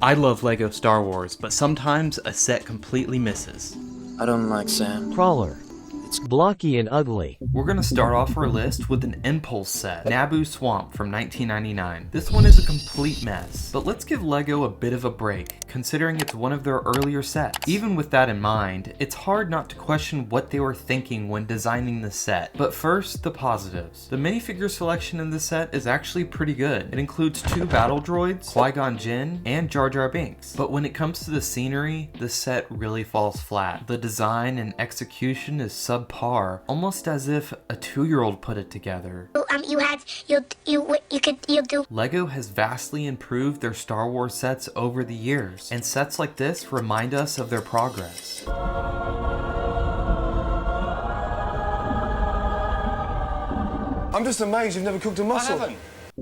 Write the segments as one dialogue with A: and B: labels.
A: I love LEGO Star Wars, but sometimes a set completely misses.
B: I don't like sand.
C: Crawler. It's blocky and ugly.
A: We're gonna start off our list with an Impulse set, Naboo Swamp from 1999. This one is a complete mess, but let's give LEGO a bit of a break, considering it's one of their earlier sets. Even with that in mind, it's hard not to question what they were thinking when designing the set. But first, the positives. The minifigure selection in this set is actually pretty good. It includes 2 battle droids, Qui-Gon Jinn, and Jar Jar Binks. But when it comes to the scenery, the set really falls flat. The design and execution is subpar, almost as if a 2-year-old put it together. LEGO has vastly improved their Star Wars sets over the years, and sets like this remind us of their progress.
D: I'm just amazed you've never cooked a mussel.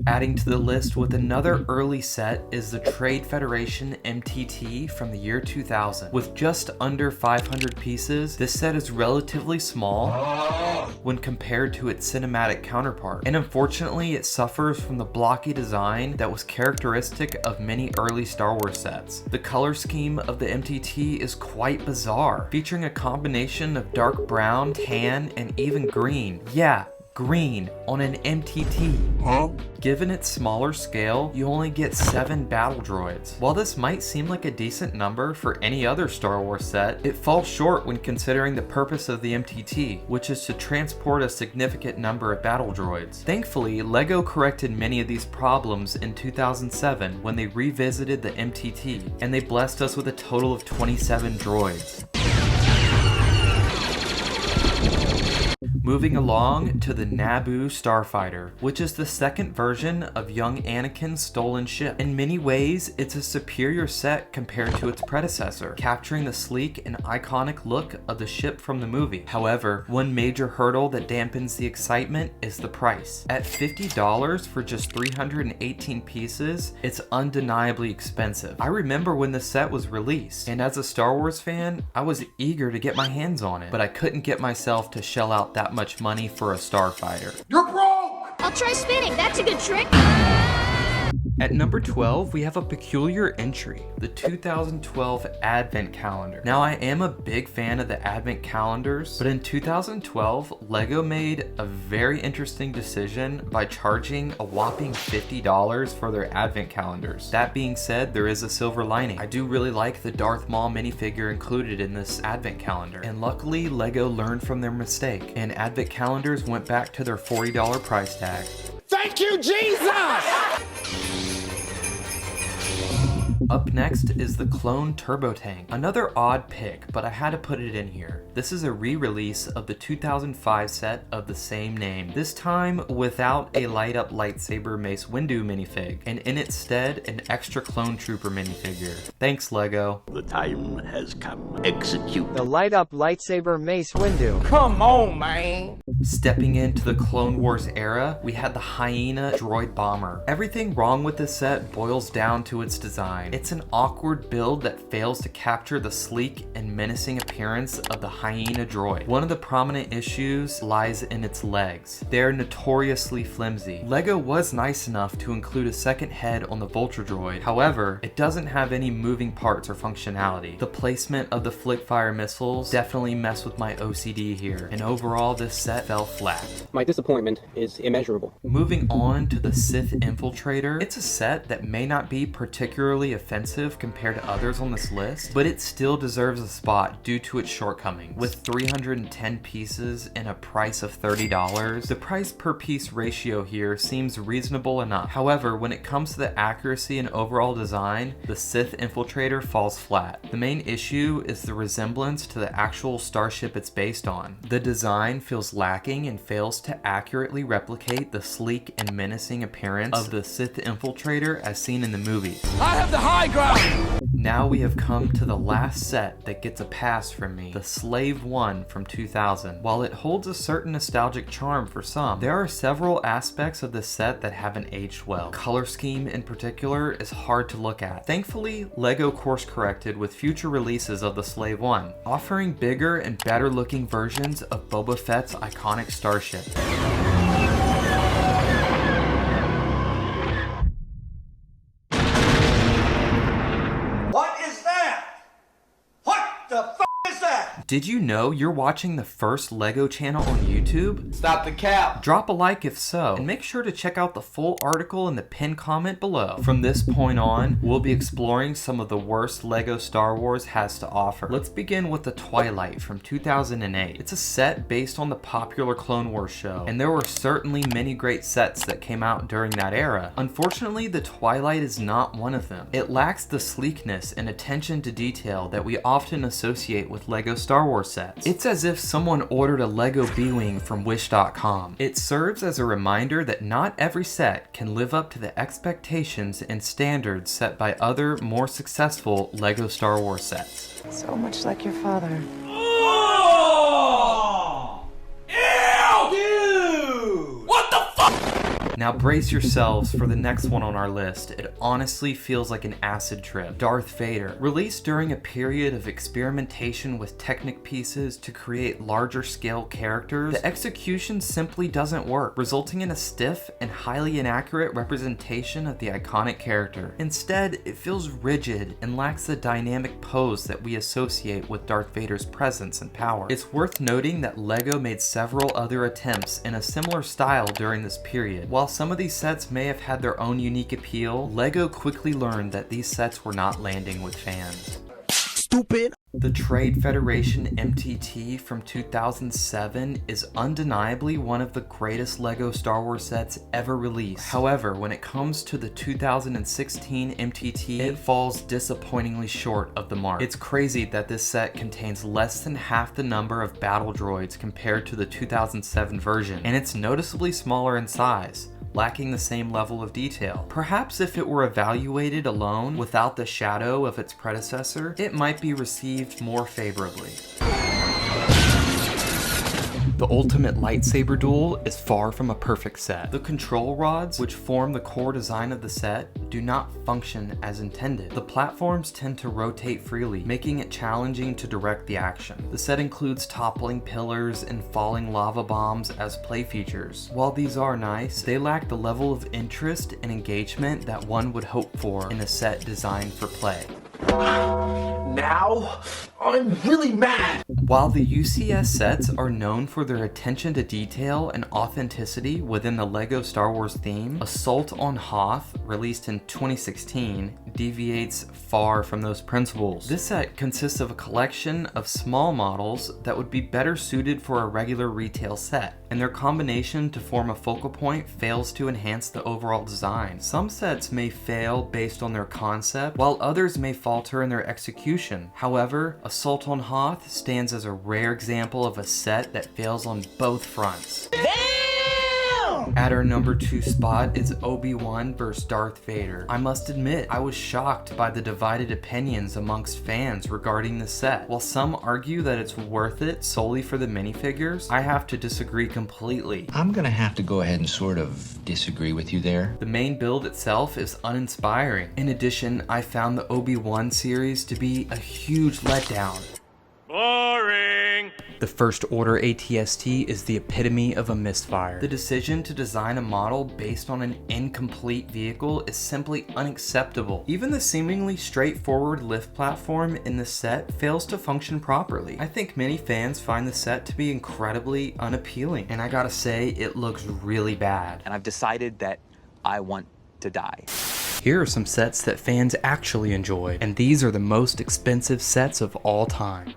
A: Adding to the list with another early set is the Trade Federation MTT from the year 2000. With just under 500 pieces, this set is relatively small when compared to its cinematic counterpart, and unfortunately it suffers from the blocky design that was characteristic of many early Star Wars sets. The color scheme of the MTT is quite bizarre, featuring a combination of dark brown, tan, and even green. Yeah, green on an MTT. Huh? Given its smaller scale, you only get 7 battle droids. While this might seem like a decent number for any other Star Wars set, it falls short when considering the purpose of the MTT, which is to transport a significant number of battle droids. Thankfully, LEGO corrected many of these problems in 2007 when they revisited the MTT, and they blessed us with a total of 27 droids. Moving along to the Naboo Starfighter, which is the second version of young Anakin's stolen ship. In many ways, it's a superior set compared to its predecessor, capturing the sleek and iconic look of the ship from the movie. However, one major hurdle that dampens the excitement is the price. At $50 for just 318 pieces, it's undeniably expensive. I remember when the set was released, and as a Star Wars fan, I was eager to get my hands on it, but I couldn't get myself to shell out that much money for a starfighter.
D: You're broke!
E: I'll try spinning, that's a good trick.
A: At number 12, we have a peculiar entry, the 2012 Advent Calendar. Now, I am a big fan of the Advent calendars, but in 2012, LEGO made a very interesting decision by charging a whopping $50 for their Advent calendars. That being said, there is a silver lining. I do really like the Darth Maul minifigure included in this Advent calendar, and luckily, LEGO learned from their mistake, and Advent calendars went back to their $40 price tag.
D: Thank you, Jesus!
A: Up next is the Clone Turbo Tank. Another odd pick, but I had to put it in here. This is a re-release of the 2005 set of the same name, this time without a light-up lightsaber Mace Windu minifig, and in its stead, an extra Clone Trooper minifigure. Thanks, LEGO.
F: The time has come. Execute.
C: The light-up lightsaber Mace Windu.
D: Come on, man.
A: Stepping into the Clone Wars era, we had the Hyena Droid Bomber. Everything wrong with this set boils down to its design. It's an awkward build that fails to capture the sleek and menacing appearance of the Hyena droid. One of the prominent issues lies in its legs. They're notoriously flimsy. LEGO was nice enough to include a second head on the Vulture droid. However, it doesn't have any moving parts or functionality. The placement of the flick-fire missiles definitely messed with my OCD here, and overall this set fell flat.
G: My disappointment is immeasurable.
A: Moving on to the Sith Infiltrator, it's a set that may not be particularly offensive compared to others on this list, but it still deserves a spot due to its shortcomings. With 310 pieces and a price of $30, the price per piece ratio here seems reasonable enough. However, when it comes to the accuracy and overall design, the Sith Infiltrator falls flat. The main issue is the resemblance to the actual starship it's based on. The design feels lacking and fails to accurately replicate the sleek and menacing appearance of the Sith Infiltrator as seen in the movie.
D: I have the high ground!
A: Now we have come to the last set that gets a pass from me, the Slave 1 from 2000. While it holds a certain nostalgic charm for some, there are several aspects of this set that haven't aged well. Color scheme in particular is hard to look at. Thankfully, LEGO course corrected with future releases of the Slave 1, offering bigger and better looking versions of Boba Fett's iconic starship. Did you know you're watching the first LEGO channel on YouTube?
B: Stop the cap.
A: Drop a like if so, and make sure to check out the full article in the pinned comment below. From this point on, we'll be exploring some of the worst LEGO Star Wars has to offer. Let's begin with the Twilight from 2008. It's a set based on the popular Clone Wars show, and there were certainly many great sets that came out during that era. Unfortunately, the Twilight is not one of them. It lacks the sleekness and attention to detail that we often associate with LEGO Star Wars sets. It's as if someone ordered a LEGO B-Wing from Wish.com. It serves as a reminder that not every set can live up to the expectations and standards set by other, more successful LEGO Star Wars sets.
H: So much like your father.
A: Now brace yourselves for the next one on our list. It honestly feels like an acid trip. Darth Vader. Released during a period of experimentation with Technic pieces to create larger scale characters, the execution simply doesn't work, resulting in a stiff and highly inaccurate representation of the iconic character. Instead, it feels rigid and lacks the dynamic pose that we associate with Darth Vader's presence and power. It's worth noting that LEGO made several other attempts in a similar style during this period. While some of these sets may have had their own unique appeal, LEGO quickly learned that these sets were not landing with fans.
B: Stupid.
A: The Trade Federation MTT from 2007 is undeniably one of the greatest LEGO Star Wars sets ever released. However, when it comes to the 2016 MTT, it falls disappointingly short of the mark. It's crazy that this set contains less than half the number of battle droids compared to the 2007 version, and it's noticeably smaller in size, lacking the same level of detail. Perhaps if it were evaluated alone without the shadow of its predecessor, it might be received more favorably. The Ultimate Lightsaber Duel is far from a perfect set. The control rods, which form the core design of the set, do not function as intended. The platforms tend to rotate freely, making it challenging to direct the action. The set includes toppling pillars and falling lava bombs as play features. While these are nice, they lack the level of interest and engagement that one would hope for in a set designed for play.
B: Now, I'm really mad.
A: While the UCS sets are known for their attention to detail and authenticity within the LEGO Star Wars theme, Assault on Hoth, released in 2016, deviates far from those principles. This set consists of a collection of small models that would be better suited for a regular retail set, and their combination to form a focal point fails to enhance the overall design. Some sets may fail based on their concept, while others may falter in their execution. However, Assault on Hoth stands as a rare example of a set that fails on both fronts. At our number 2 spot is Obi-Wan vs. Darth Vader. I must admit, I was shocked by the divided opinions amongst fans regarding the set. While some argue that it's worth it solely for the minifigures, I have to disagree completely.
I: I'm gonna have to go ahead and sort of disagree with you there.
A: The main build itself is uninspiring. In addition, I found the Obi-Wan series to be a huge letdown.
J: Boring!
A: The First Order ATST is the epitome of a misfire. The decision to design a model based on an incomplete vehicle is simply unacceptable. Even the seemingly straightforward lift platform in the set fails to function properly. I think many fans find the set to be incredibly unappealing, and I gotta say, it looks really bad.
K: And I've decided that I want to die.
A: Here are some sets that fans actually enjoy, and these are the most expensive sets of all time.